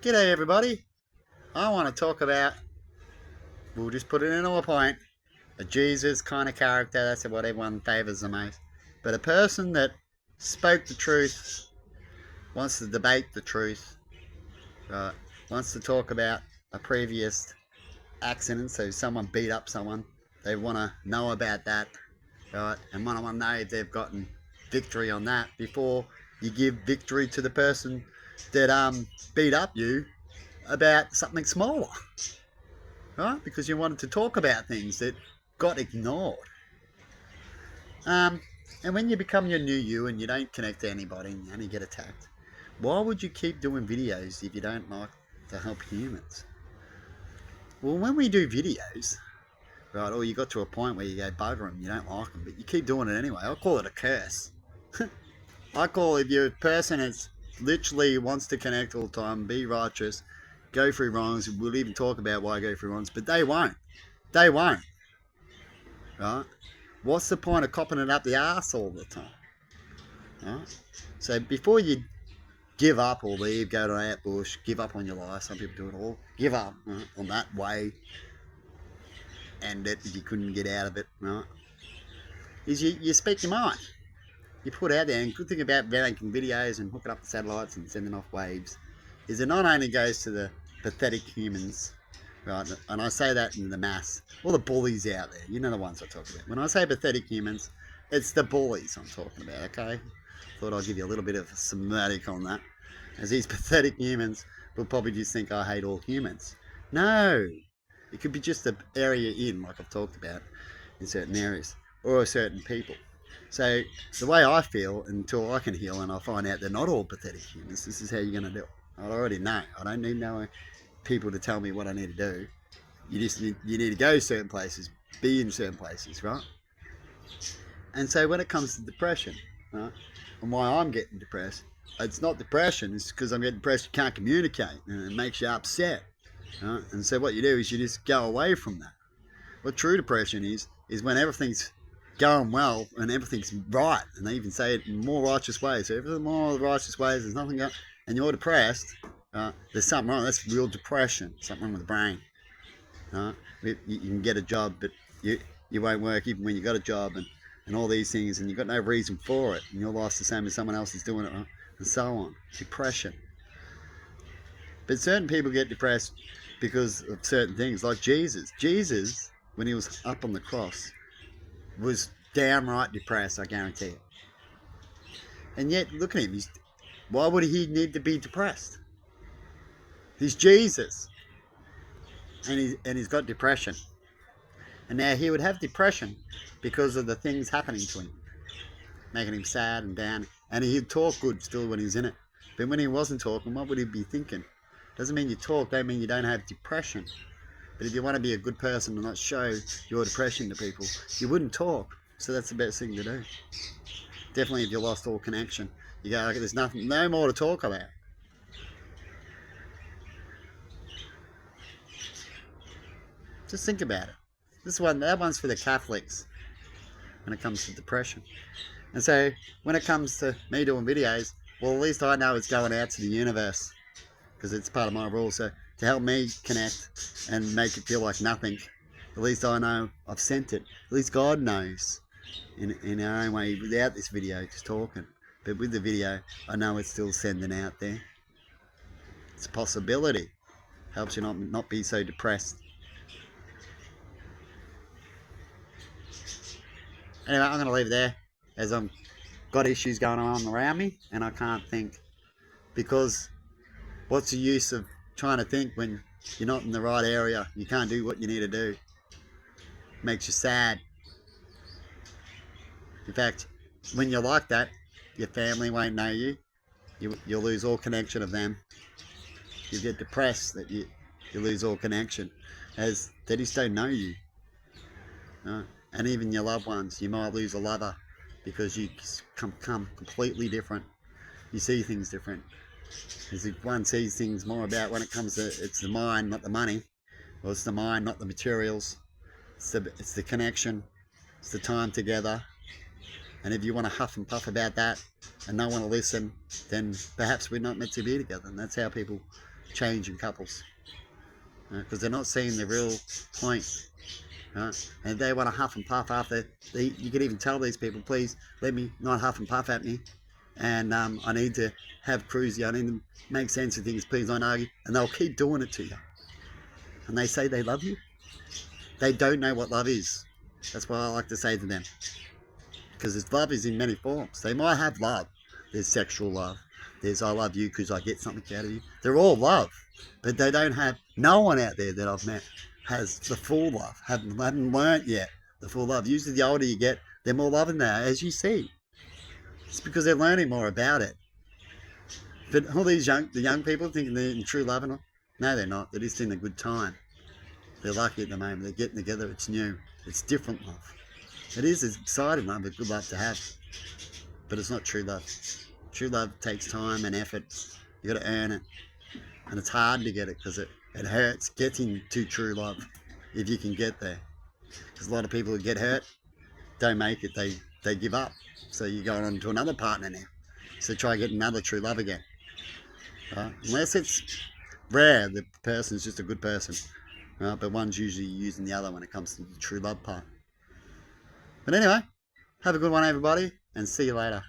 G'day everybody. I want to talk about, we'll just put it into a point, a Jesus kind of character. That's what everyone favours the most. But a person that spoke the truth, wants to debate the truth, right? Wants to talk about a previous accident. So someone beat up someone. They want to know about that, right? And want to know if they've gotten victory on that before you give victory to the person that beat up you about something smaller, right? Because you wanted to talk about things that got ignored. Um, and when you become your new you and you don't connect to anybody and you only get attacked, why would you keep doing videos if you don't like to help humans? Well, when we do videos, right, or you got to a point where you go bugger them, you don't like them, but you keep doing it anyway. I call it a curse. I call if you're a person that's literally wants to connect all the time, be righteous, go through wrongs. We'll even talk about why I go through wrongs, but they won't. They won't. Right? What's the point of copping it up the arse all the time? Right? So before you give up or leave, go to out bush, give up on your life. Some people do it all. Give up, right, on that way, and that you couldn't get out of it. Right? Is you speak your mind. You put out there, and good thing about making videos and hooking up the satellites and sending off waves is it not only goes to the pathetic humans, right? And I say that in the mass, all the bullies out there, you know the ones I talk about. When I say pathetic humans, it's the bullies I'm talking about, okay? Thought I'd give you a little bit of a somatic on that. As these pathetic humans will probably just think I hate all humans. No, it could be just the area in, like I've talked about, in certain areas, or certain people. So the way I feel until I can heal and I find out they're not all pathetic humans, this is how you're going to do it. I already know. I don't need no people to tell me what I need to do. You need to go certain places, be in certain places, right? And so when it comes to depression, right, and why I'm getting depressed, it's not depression. It's because I'm getting depressed. You can't communicate, and it makes you upset. Right? And so what you do is you just go away from that. What true depression is when everything's going well and everything's right, and they even say it in more righteous ways. So everything more righteous ways, there's nothing going, and you're depressed. There's something wrong. That's real depression. Something wrong with the brain. You can get a job, but you won't work even when you got a job, and all these things, and you've got no reason for it, and your life's the same as someone else is doing it, right? And so on. Depression. But certain people get depressed because of certain things, like Jesus. Jesus, when he was up on the cross, was downright depressed, I guarantee it. And yet, look at him. Why would he need to be depressed? He's Jesus. And he's got depression. And now he would have depression because of the things happening to him, making him sad and down. And he'd talk good still when he's in it. But when he wasn't talking, what would he be thinking? Doesn't mean you talk, don't mean you don't have depression. But if you want to be a good person and not show your depression to people, you wouldn't talk. So that's the best thing to do. Definitely if you lost all connection. You go, okay, there's nothing, no more to talk about. Just think about it. That one's for the Catholics when it comes to depression. And so when it comes to me doing videos, well, at least I know it's going out to the universe because it's part of my rule. So to help me connect and make it feel like nothing, at least I know I've sent it. At least God knows in our own way without this video, just talking. But with the video, I know it's still sending out there. It's a possibility. Helps you not be so depressed. Anyway, I'm going to leave it there as I've got issues going on around me and I can't think. Because what's the use of trying to think when you're not in the right area? You can't do what you need to do. It makes you sad. In fact, when you're like that, your family won't know you. You'll lose all connection of them. You get depressed that you lose all connection as they just don't know you. And even your loved ones, you might lose a lover because you come completely different. You see things different. Because if one sees things more about when it comes to, it's the mind, not the money. Well, it's the mind, not the materials. It's the connection. It's the time together. And if you want to huff and puff about that and no one to listen, then perhaps we're not meant to be together. And that's how people change in couples. Because they're not seeing the real point. Right? And they want to huff and puff after. You can even tell these people, please let me not huff and puff at me. And I need to have cruisy. I need to make sense of things. Please don't argue. And they'll keep doing it to you. And they say they love you. They don't know what love is. That's what I like to say to them. Because love is in many forms. They might have love. There's sexual love. There's I love you because I get something out of you. They're all love. But they don't have, no one out there that I've met has the full love. Haven't learnt yet the full love. Usually the older you get, they're more loving now, as you see. It's because they're learning more about it. But all these the young people thinking they're in true love and all, no, they're not. They're just in a good time. They're lucky at the moment. They're getting together. It's new. It's different love. It is exciting love, but good love to have. But it's not true love. True love takes time and effort. You got to earn it. And it's hard to get it because it hurts getting to true love if you can get there. Because a lot of people who get hurt don't make it. They give up. So you're going on to another partner now. So try get another true love again. Right? Unless it's rare, the person's just a good person. Right? But one's usually using the other when it comes to the true love part. But anyway, have a good one, everybody, and see you later.